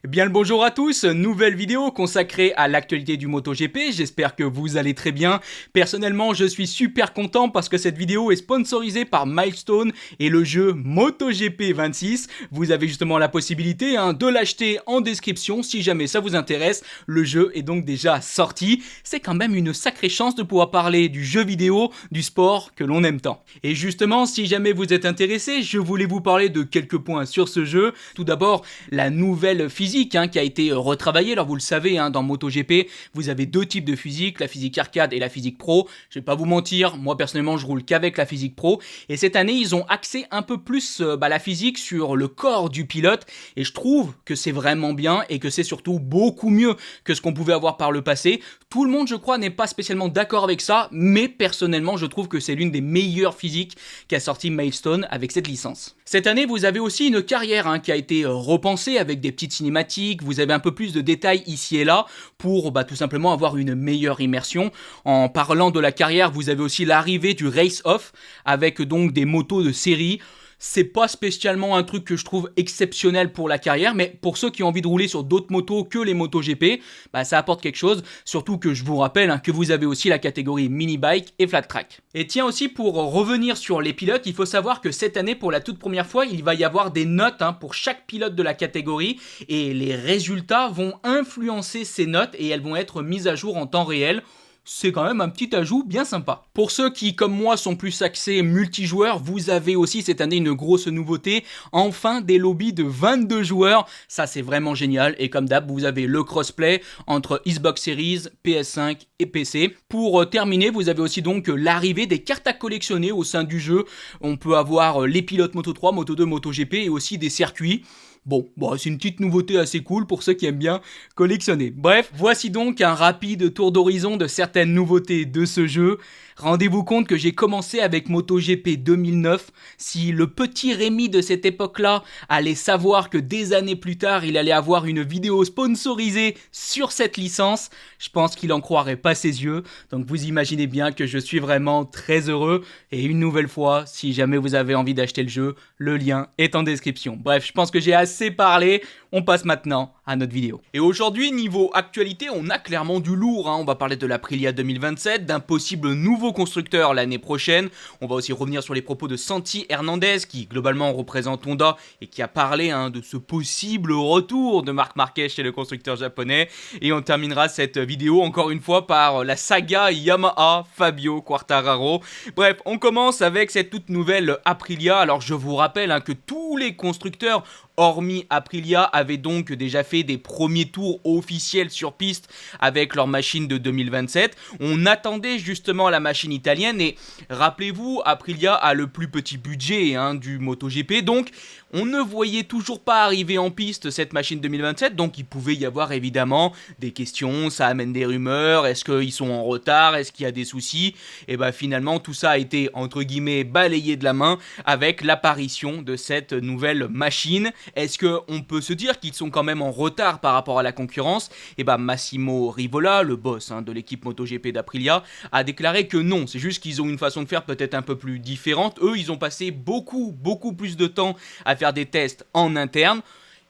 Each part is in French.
Bien le bonjour à tous, nouvelle vidéo consacrée à l'actualité du MotoGP, j'espère que vous allez très bien. Personnellement, je suis super content parce que cette vidéo est sponsorisée par Milestone et le jeu MotoGP 26. Vous avez justement la possibilité de l'acheter en description si jamais ça vous intéresse. Le jeu est donc déjà sorti. C'est quand même une sacrée chance de pouvoir parler du jeu vidéo, du sport que l'on aime tant. Et justement, si jamais vous êtes intéressé, je voulais vous parler de quelques points sur ce jeu. Tout d'abord, la nouvelle physique qui a été retravaillée. Alors vous le savez, dans MotoGP, vous avez deux types de physique, la physique arcade et la physique pro. Je vais pas vous mentir, moi personnellement je roule qu'avec la physique pro. Et cette année, ils ont axé un peu plus la physique sur le corps du pilote. Et je trouve que c'est vraiment bien et que c'est surtout beaucoup mieux que ce qu'on pouvait avoir par le passé. Tout le monde, je crois, n'est pas spécialement d'accord avec ça, mais personnellement, je trouve que c'est l'une des meilleures physiques qu'a sorti Milestone avec cette licence. Cette année, vous avez aussi une carrière qui a été repensée avec des petites cinématiques, vous avez un peu plus de détails ici et là pour tout simplement avoir une meilleure immersion. En parlant de la carrière, vous avez aussi l'arrivée du race-off avec donc des motos de série. C'est pas spécialement un truc que je trouve exceptionnel pour la carrière, mais pour ceux qui ont envie de rouler sur d'autres motos que les motos GP, ça apporte quelque chose, surtout que je vous rappelle que vous avez aussi la catégorie mini-bike et flat track. Et tiens aussi, pour revenir sur les pilotes, il faut savoir que cette année, pour la toute première fois, il va y avoir des notes pour chaque pilote de la catégorie, et les résultats vont influencer ces notes, et elles vont être mises à jour en temps réel. C'est quand même un petit ajout bien sympa. Pour ceux qui, comme moi, sont plus axés multijoueurs, vous avez aussi cette année une grosse nouveauté. Enfin, des lobbies de 22 joueurs. Ça, c'est vraiment génial. Et comme d'hab, vous avez le crossplay entre Xbox Series, PS5 et PC. Pour terminer, vous avez aussi donc l'arrivée des cartes à collectionner au sein du jeu. On peut avoir les pilotes Moto3, Moto2, MotoGP et aussi des circuits. Bon, c'est une petite nouveauté assez cool pour ceux qui aiment bien collectionner. Bref, voici donc un rapide tour d'horizon de certaines nouveautés de ce jeu. Rendez-vous compte que j'ai commencé avec MotoGP 2009. Si le petit Rémi de cette époque-là allait savoir que des années plus tard, il allait avoir une vidéo sponsorisée sur cette licence, je pense qu'il en croirait pas ses yeux. Donc vous imaginez bien que je suis vraiment très heureux. Et une nouvelle fois, si jamais vous avez envie d'acheter le jeu, le lien est en description. Bref, je pense que j'ai assez parlé. On passe maintenant à notre vidéo. Et aujourd'hui, niveau actualité, on a clairement du lourd. On va parler de l'Aprilia 2027, d'un possible nouveau constructeur l'année prochaine. On va aussi revenir sur les propos de Santi Hernandez, qui globalement représente Honda et qui a parlé de ce possible retour de Marc Marquez chez le constructeur japonais. Et on terminera cette vidéo encore une fois par la saga Yamaha Fabio Quartararo. Bref, on commence avec cette toute nouvelle Aprilia. Alors je vous rappelle que tous les constructeurs hormis Aprilia, avaient donc déjà fait des premiers tours officiels sur piste avec leur machine de 2027. On attendait justement la machine italienne et rappelez-vous, Aprilia a le plus petit budget du MotoGP, donc on ne voyait toujours pas arriver en piste cette machine 2027, donc il pouvait y avoir évidemment des questions, ça amène des rumeurs, est-ce qu'ils sont en retard, est-ce qu'il y a des soucis, et finalement tout ça a été entre guillemets balayé de la main avec l'apparition de cette nouvelle machine. Est-ce qu'on peut se dire qu'ils sont quand même en retard par rapport à la concurrence? Massimo Rivola, le boss de l'équipe MotoGP d'Aprilia, a déclaré que non, c'est juste qu'ils ont une façon de faire peut-être un peu plus différente. Eux, ils ont passé beaucoup plus de temps à faire des tests en interne.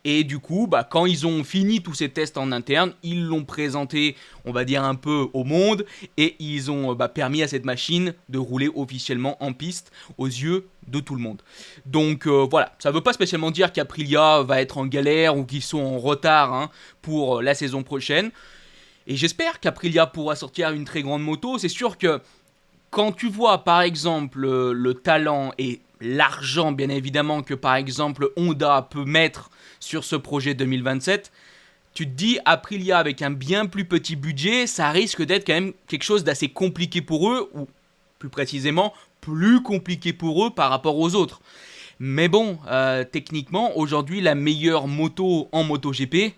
Et du coup, quand ils ont fini tous ces tests en interne, ils l'ont présenté, on va dire un peu au monde, et ils ont permis à cette machine de rouler officiellement en piste aux yeux de tout le monde. Donc voilà, ça ne veut pas spécialement dire qu'Aprilia va être en galère ou qu'ils sont en retard pour la saison prochaine. Et j'espère qu'Aprilia pourra sortir une très grande moto. C'est sûr que quand tu vois par exemple le talent et l'argent bien évidemment que par exemple Honda peut mettre sur ce projet 2027, tu te dis Aprilia avec un bien plus petit budget, ça risque d'être quand même quelque chose d'assez compliqué pour eux, ou plus précisément plus compliqué pour eux par rapport aux autres. Mais bon, techniquement aujourd'hui la meilleure moto en MotoGP,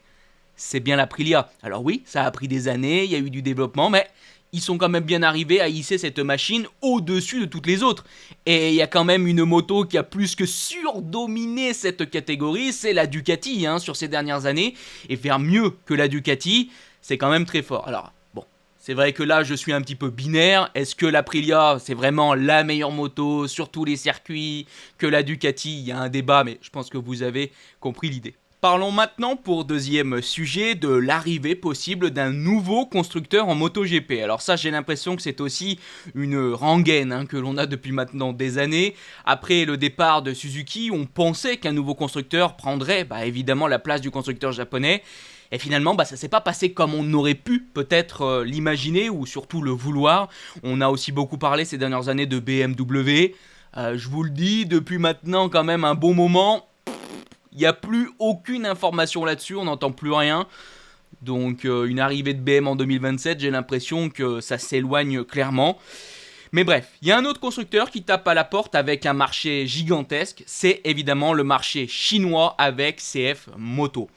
c'est bien l'Aprilia. Alors oui, ça a pris des années, il y a eu du développement, mais ils sont quand même bien arrivés à hisser cette machine au-dessus de toutes les autres. Et il y a quand même une moto qui a plus que surdominé cette catégorie, c'est la Ducati sur ces dernières années. Et faire mieux que la Ducati, c'est quand même très fort. Alors bon, c'est vrai que là je suis un petit peu binaire. Est-ce que l'Aprilia c'est vraiment la meilleure moto sur tous les circuits que la Ducati? Il y a un débat, mais je pense que vous avez compris l'idée. Parlons maintenant pour deuxième sujet de l'arrivée possible d'un nouveau constructeur en MotoGP. Alors ça, j'ai l'impression que c'est aussi une rengaine que l'on a depuis maintenant des années. Après le départ de Suzuki, on pensait qu'un nouveau constructeur prendrait évidemment la place du constructeur japonais. Et finalement, ça s'est pas passé comme on aurait pu peut-être l'imaginer ou surtout le vouloir. On a aussi beaucoup parlé ces dernières années de BMW. Je vous le dis, depuis maintenant quand même un bon moment, il n'y a plus aucune information là-dessus, on n'entend plus rien. Donc une arrivée de BM en 2027, j'ai l'impression que ça s'éloigne clairement. Mais bref, il y a un autre constructeur qui tape à la porte avec un marché gigantesque, c'est évidemment le marché chinois avec CF Moto.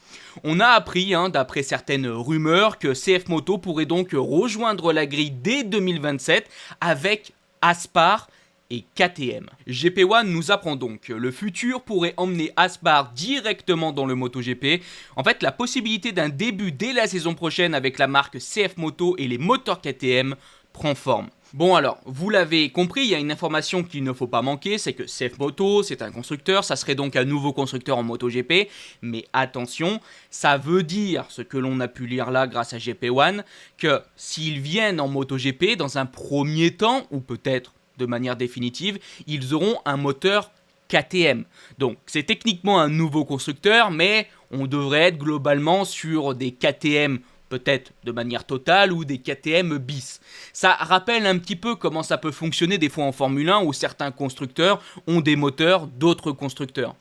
On a appris, d'après certaines rumeurs, que CF Moto pourrait donc rejoindre la grille dès 2027 avec Aspar et KTM. GP1 nous apprend donc que le futur pourrait emmener Aspar directement dans le MotoGP. En fait, la possibilité d'un début dès la saison prochaine avec la marque CF Moto et les moteurs KTM prend forme. Bon alors, vous l'avez compris, il y a une information qu'il ne faut pas manquer, c'est que CF Moto, c'est un constructeur, ça serait donc un nouveau constructeur en MotoGP, mais attention, ça veut dire, ce que l'on a pu lire là grâce à GP1, que s'ils viennent en MotoGP dans un premier temps, ou peut-être de manière définitive, ils auront un moteur KTM. Donc c'est techniquement un nouveau constructeur, mais on devrait être globalement sur des KTM peut-être de manière totale ou des KTM bis. Ça rappelle un petit peu comment ça peut fonctionner des fois en Formule 1 où certains constructeurs ont des moteurs d'autres constructeurs.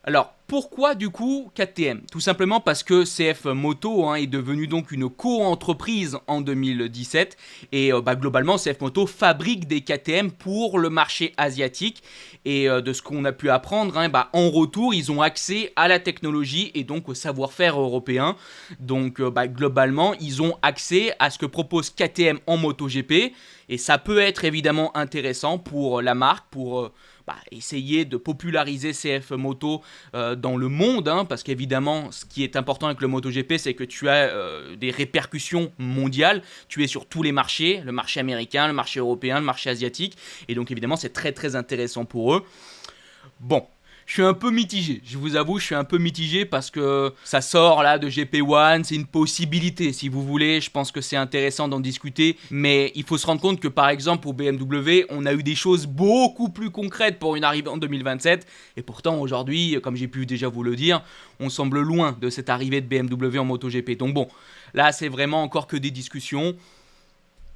Alors, pourquoi du coup KTM? Tout simplement parce que CF Moto est devenu donc une co-entreprise en 2017 et globalement CF Moto fabrique des KTM pour le marché asiatique et de ce qu'on a pu apprendre, en retour ils ont accès à la technologie et donc au savoir-faire européen. Donc globalement ils ont accès à ce que propose KTM en MotoGP et ça peut être évidemment intéressant pour la marque, pour essayer de populariser CF Moto dans le monde, parce qu'évidemment, ce qui est important avec le MotoGP, c'est que tu as des répercussions mondiales, tu es sur tous les marchés, le marché américain, le marché européen, le marché asiatique, et donc évidemment, c'est très très intéressant pour eux. Bon, je suis un peu mitigé, je vous avoue, je suis un peu mitigé parce que ça sort là de GP1, c'est une possibilité si vous voulez, je pense que c'est intéressant d'en discuter, mais il faut se rendre compte que par exemple pour BMW, on a eu des choses beaucoup plus concrètes pour une arrivée en 2027, et pourtant aujourd'hui, comme j'ai pu déjà vous le dire, on semble loin de cette arrivée de BMW en MotoGP, donc bon, là c'est vraiment encore que des discussions.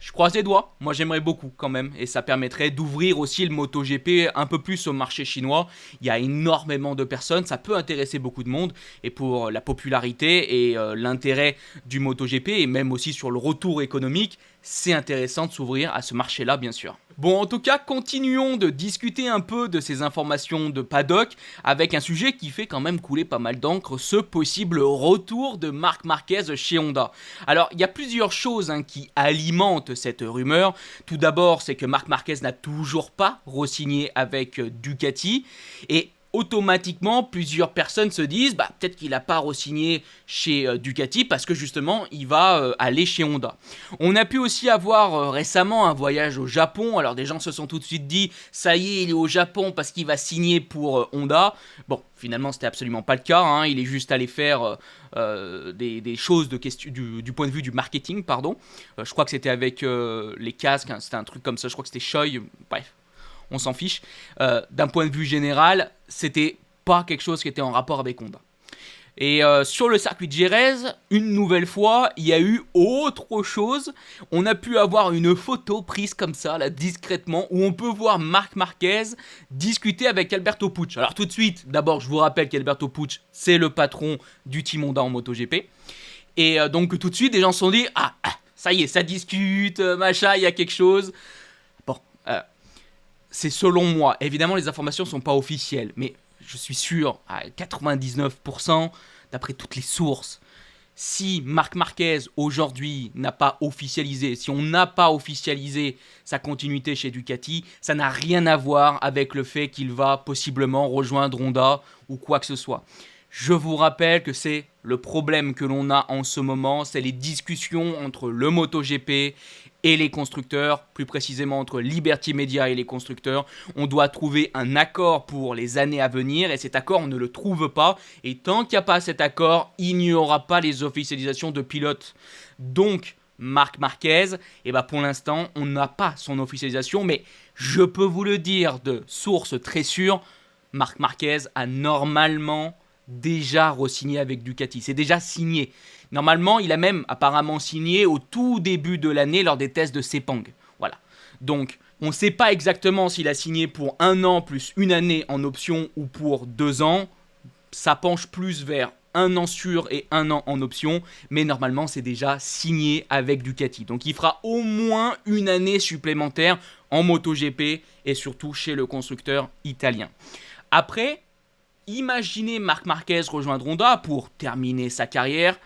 Je croise les doigts, moi j'aimerais beaucoup quand même, et ça permettrait d'ouvrir aussi le MotoGP un peu plus au marché chinois. Il y a énormément de personnes, ça peut intéresser beaucoup de monde, et pour la popularité et l'intérêt du MotoGP, et même aussi sur le retour économique, c'est intéressant de s'ouvrir à ce marché-là bien sûr. Bon, en tout cas, continuons de discuter un peu de ces informations de paddock avec un sujet qui fait quand même couler pas mal d'encre, ce possible retour de Marc Marquez chez Honda. Alors, il y a plusieurs choses qui alimentent cette rumeur. Tout d'abord, c'est que Marc Marquez n'a toujours pas re-signé avec Ducati et automatiquement, plusieurs personnes se disent peut-être qu'il n'a pas re-signé chez Ducati parce que justement, il va aller chez Honda. On a pu aussi avoir récemment un voyage au Japon. Alors des gens se sont tout de suite dit ça y est, il est au Japon parce qu'il va signer pour Honda. Bon, finalement, c'était absolument pas le cas. Il est juste allé faire des choses du point de vue du marketing, pardon. Je crois que c'était avec les casques, c'était un truc comme ça. Je crois que c'était Choi. Bref. On s'en fiche. D'un point de vue général, c'était pas quelque chose qui était en rapport avec Honda. Et sur le circuit de Jerez, une nouvelle fois, il y a eu autre chose. On a pu avoir une photo prise comme ça, là, discrètement, où on peut voir Marc Marquez discuter avec Alberto Pucci. Alors tout de suite, d'abord, je vous rappelle qu'Alberto Pucci, c'est le patron du team Honda en MotoGP. Et donc tout de suite, des gens se sont dit, ça y est, ça discute, machin, il y a quelque chose. Bon, c'est selon moi. Évidemment, les informations ne sont pas officielles, mais je suis sûr, à 99%, d'après toutes les sources, si Marc Marquez, aujourd'hui, n'a pas officialisé, si on n'a pas officialisé sa continuité chez Ducati, ça n'a rien à voir avec le fait qu'il va possiblement rejoindre Honda ou quoi que ce soit. Je vous rappelle que c'est le problème que l'on a en ce moment, c'est les discussions entre le MotoGP et les constructeurs, plus précisément entre Liberty Media et les constructeurs. On doit trouver un accord pour les années à venir et cet accord on ne le trouve pas. Et tant qu'il n'y a pas cet accord, il n'y aura pas les officialisations de pilotes. Donc Marc Marquez, pour l'instant on n'a pas son officialisation, mais je peux vous le dire de source très sûre, Marc Marquez a normalement déjà re-signé avec Ducati, c'est déjà signé. Normalement, il a même apparemment signé au tout début de l'année lors des tests de Sepang. Voilà. Donc, on ne sait pas exactement s'il a signé pour 1 an plus 1 année en option ou pour 2 ans. Ça penche plus vers 1 an sûr et 1 an en option, mais normalement, c'est déjà signé avec Ducati. Donc, il fera au moins 1 année supplémentaire en MotoGP et surtout chez le constructeur italien. Après, imaginez Marc Marquez rejoindre Honda pour terminer sa carrière,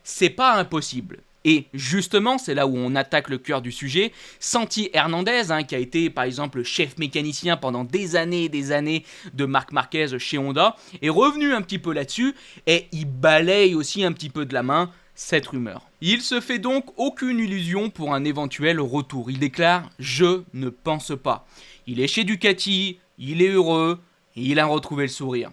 c'est pas impossible. Et justement, c'est là où on attaque le cœur du sujet. Santi Hernandez, qui a été par exemple chef mécanicien pendant des années de Marc Marquez chez Honda, est revenu un petit peu là-dessus et il balaye aussi un petit peu de la main cette rumeur. Il se fait donc aucune illusion pour un éventuel retour. Il déclare « Je ne pense pas ». Il est chez Ducati, il est heureux, et il a retrouvé le sourire.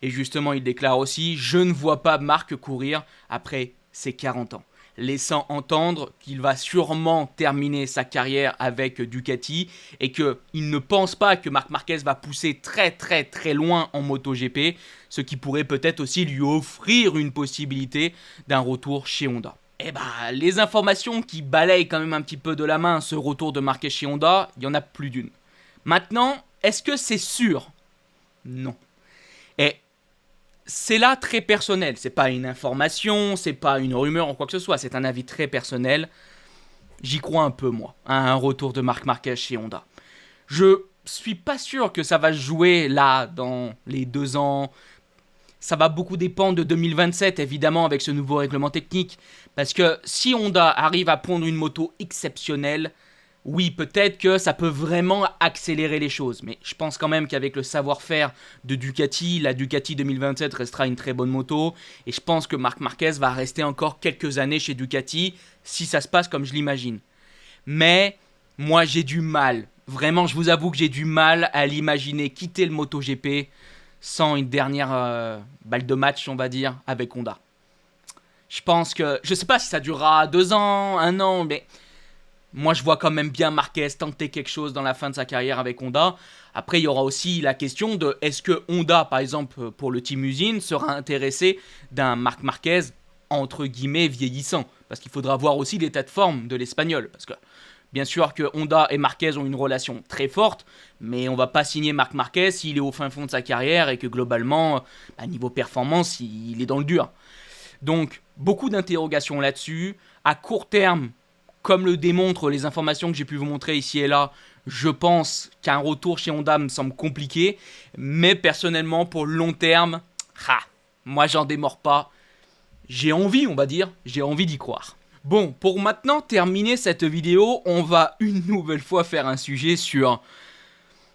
Et justement, il déclare aussi « Je ne vois pas Marc courir après ses 40 ans », laissant entendre qu'il va sûrement terminer sa carrière avec Ducati et qu'il ne pense pas que Marc Marquez va pousser très loin en MotoGP, ce qui pourrait peut-être aussi lui offrir une possibilité d'un retour chez Honda. Les informations qui balayent quand même un petit peu de la main ce retour de Marquez chez Honda, il y en a plus d'une. Maintenant, est-ce que c'est sûr ? Non. Et c'est là très personnel. C'est pas une information, c'est pas une rumeur ou quoi que ce soit. C'est un avis très personnel. J'y crois un peu, moi, à un retour de Marc Marquez chez Honda. Je suis pas sûr que ça va se jouer là, dans les 2 ans. Ça va beaucoup dépendre de 2027, évidemment, avec ce nouveau règlement technique. Parce que si Honda arrive à pondre une moto exceptionnelle, oui, peut-être que ça peut vraiment accélérer les choses, mais je pense quand même qu'avec le savoir-faire de Ducati, la Ducati 2027 restera une très bonne moto, et je pense que Marc Marquez va rester encore quelques années chez Ducati, si ça se passe comme je l'imagine. Mais, moi j'ai du mal, vraiment je vous avoue que j'ai du mal à l'imaginer quitter le MotoGP sans une dernière balle de match, on va dire, avec Honda. Je pense que, je sais pas si ça durera 2 ans, 1 an, mais moi, je vois quand même bien Marquez tenter quelque chose dans la fin de sa carrière avec Honda. Après, il y aura aussi la question de est-ce que Honda, par exemple, pour le team usine, sera intéressé d'un Marc Marquez, entre guillemets, vieillissant. Parce qu'il faudra voir aussi l'état de forme de l'Espagnol. Parce que, bien sûr que Honda et Marquez ont une relation très forte, mais on ne va pas signer Marc Marquez s'il est au fin fond de sa carrière et que globalement, niveau performance, il est dans le dur. Donc, beaucoup d'interrogations là-dessus. À court terme, comme le démontrent les informations que j'ai pu vous montrer ici et là, je pense qu'un retour chez Honda me semble compliqué. Mais personnellement, pour le long terme, moi j'en démords pas. J'ai envie, on va dire, j'ai envie d'y croire. Bon, pour maintenant terminer cette vidéo, on va une nouvelle fois faire un sujet sur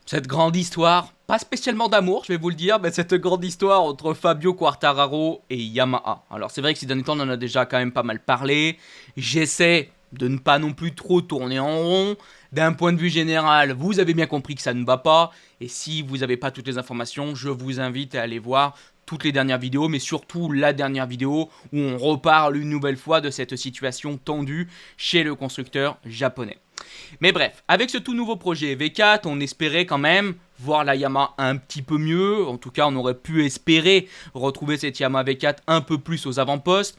cette grande histoire. Pas spécialement d'amour, je vais vous le dire, mais cette grande histoire entre Fabio Quartararo et Yamaha. Alors c'est vrai que ces derniers temps, on en a déjà quand même pas mal parlé. J'essaie de ne pas non plus trop tourner en rond. D'un point de vue général, vous avez bien compris que ça ne va pas. Et si vous n'avez pas toutes les informations, je vous invite à aller voir toutes les dernières vidéos, mais surtout la dernière vidéo où on reparle une nouvelle fois de cette situation tendue chez le constructeur japonais. Mais bref, avec ce tout nouveau projet V4, on espérait quand même voir la Yamaha un petit peu mieux. En tout cas, on aurait pu espérer retrouver cette Yamaha V4 un peu plus aux avant-postes.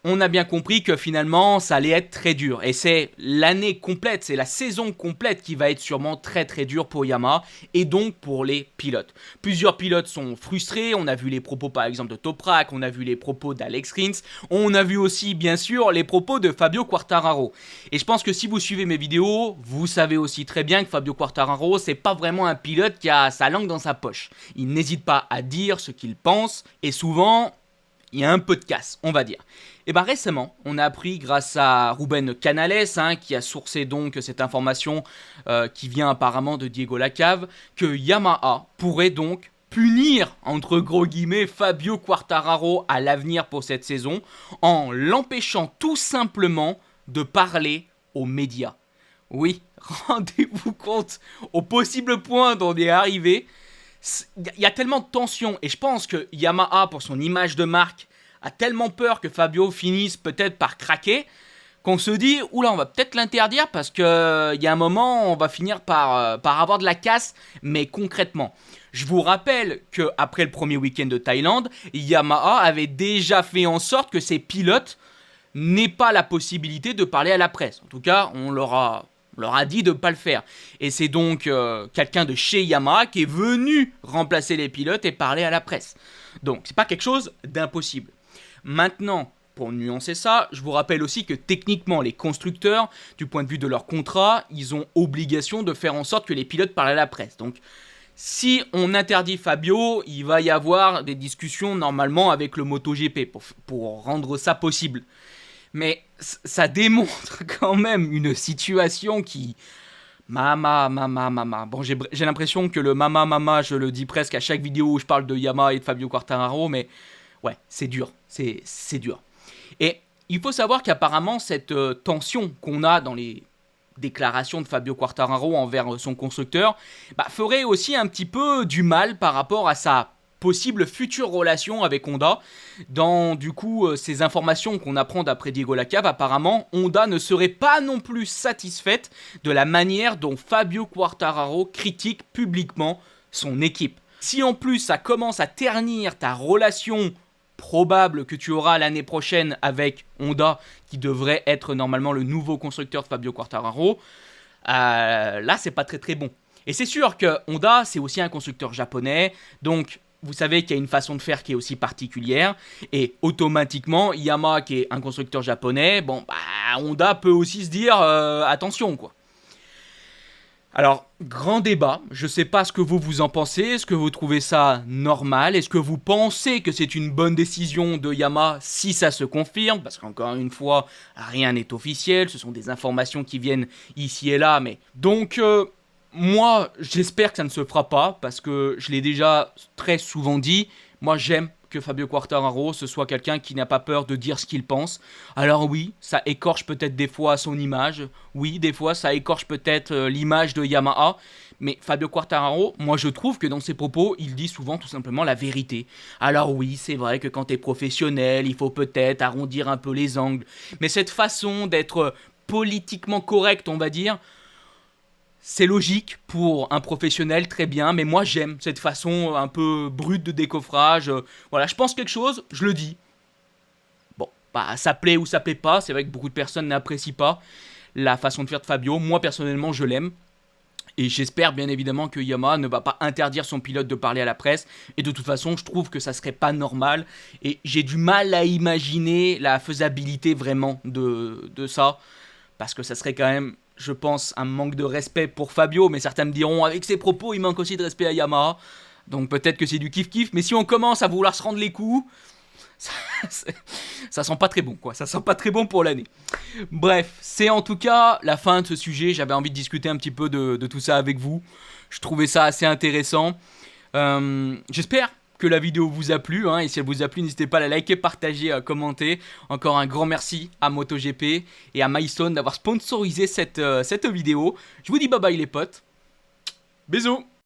On a bien compris que finalement, ça allait être très dur. Et c'est l'année complète, c'est la saison complète qui va être sûrement très dure pour Yamaha et donc pour les pilotes. Plusieurs pilotes sont frustrés. On a vu les propos par exemple de Toprak, on a vu les propos d'Alex Rins, on a vu aussi bien sûr les propos de Fabio Quartararo. Et je pense que si vous suivez mes vidéos, vous savez aussi très bien que Fabio Quartararo, c'est pas vraiment un pilote qui a sa langue dans sa poche. Il n'hésite pas à dire ce qu'il pense et souvent, il y a un peu de casse, on va dire. Et récemment, on a appris grâce à Ruben Canales, qui a sourcé donc cette information qui vient apparemment de Diego Lacave, que Yamaha pourrait donc punir, entre gros guillemets, Fabio Quartararo à l'avenir pour cette saison en l'empêchant tout simplement de parler aux médias. Oui, rendez-vous compte au possible point dont on est arrivé. Il y a tellement de tension et je pense que Yamaha, pour son image de marque, a tellement peur que Fabio finisse peut-être par craquer qu'on se dit, oula, on va peut-être l'interdire parce qu'il y a un moment, on va finir par avoir de la casse, mais concrètement. Je vous rappelle qu'après le premier week-end de Thaïlande, Yamaha avait déjà fait en sorte que ses pilotes n'aient pas la possibilité de parler à la presse. En tout cas, on leur a dit de ne pas le faire. Et c'est donc quelqu'un de chez Yamaha qui est venu remplacer les pilotes et parler à la presse. Donc, c'est pas quelque chose d'impossible. Maintenant, pour nuancer ça, je vous rappelle aussi que techniquement, les constructeurs, du point de vue de leur contrat, ils ont obligation de faire en sorte que les pilotes parlent à la presse. Donc, si on interdit Fabio, il va y avoir des discussions normalement avec le MotoGP pour rendre ça possible. Mais ça démontre quand même une situation qui... Mama. Bon, j'ai l'impression que le mama, je le dis presque à chaque vidéo où je parle de Yamaha et de Fabio Quartararo, mais ouais, c'est dur, c'est dur. Et il faut savoir qu'apparemment, cette tension qu'on a dans les déclarations de Fabio Quartararo envers son constructeur ferait aussi un petit peu du mal par rapport à sa possible future relation avec Honda. Dans du coup ces informations qu'on apprend d'après Diego Lacave, apparemment Honda ne serait pas non plus satisfaite de la manière dont Fabio Quartararo critique publiquement son équipe. Si en plus ça commence à ternir ta relation probable que tu auras l'année prochaine avec Honda, qui devrait être normalement le nouveau constructeur de Fabio Quartararo, là c'est pas très bon. Et c'est sûr que Honda c'est aussi un constructeur japonais, donc vous savez qu'il y a une façon de faire qui est aussi particulière, et automatiquement Yamaha qui est un constructeur japonais, Honda peut aussi se dire attention quoi. Alors, grand débat, je sais pas ce que vous en pensez, est-ce que vous trouvez ça normal, est-ce que vous pensez que c'est une bonne décision de Yamaha si ça se confirme, parce qu'encore une fois, rien n'est officiel, ce sont des informations qui viennent ici et là, mais... Donc, moi, j'espère que ça ne se fera pas, parce que je l'ai déjà très souvent dit, moi j'aime que Fabio Quartararo, ce soit quelqu'un qui n'a pas peur de dire ce qu'il pense. Alors oui, ça écorche peut-être des fois son image, oui, des fois ça écorche peut-être l'image de Yamaha, mais Fabio Quartararo, moi je trouve que dans ses propos, il dit souvent tout simplement la vérité. Alors oui, c'est vrai que quand t'es professionnel, il faut peut-être arrondir un peu les angles, mais cette façon d'être politiquement correct, on va dire, c'est logique pour un professionnel, très bien, mais moi j'aime cette façon un peu brute de décoffrage. Voilà, je pense quelque chose, je le dis. Bon, ça plaît ou ça plaît pas, c'est vrai que beaucoup de personnes n'apprécient pas la façon de faire de Fabio. Moi personnellement, je l'aime. Et j'espère bien évidemment que Yamaha ne va pas interdire son pilote de parler à la presse. Et de toute façon, je trouve que ça serait pas normal. Et j'ai du mal à imaginer la faisabilité vraiment de ça. Parce que ça serait quand même... Je pense un manque de respect pour Fabio, mais certains me diront avec ses propos il manque aussi de respect à Yamaha, donc peut-être que c'est du kiff-kiff, mais si on commence à vouloir se rendre les coups, ça sent pas très bon quoi, ça sent pas très bon pour l'année. Bref, c'est en tout cas la fin de ce sujet, j'avais envie de discuter un petit peu de tout ça avec vous, je trouvais ça assez intéressant, j'espère que la vidéo vous a plu, et si elle vous a plu, n'hésitez pas à la liker, partager, à commenter. Encore un grand merci à MotoGP et à Milestone d'avoir sponsorisé cette vidéo. Je vous dis bye bye les potes, bisous.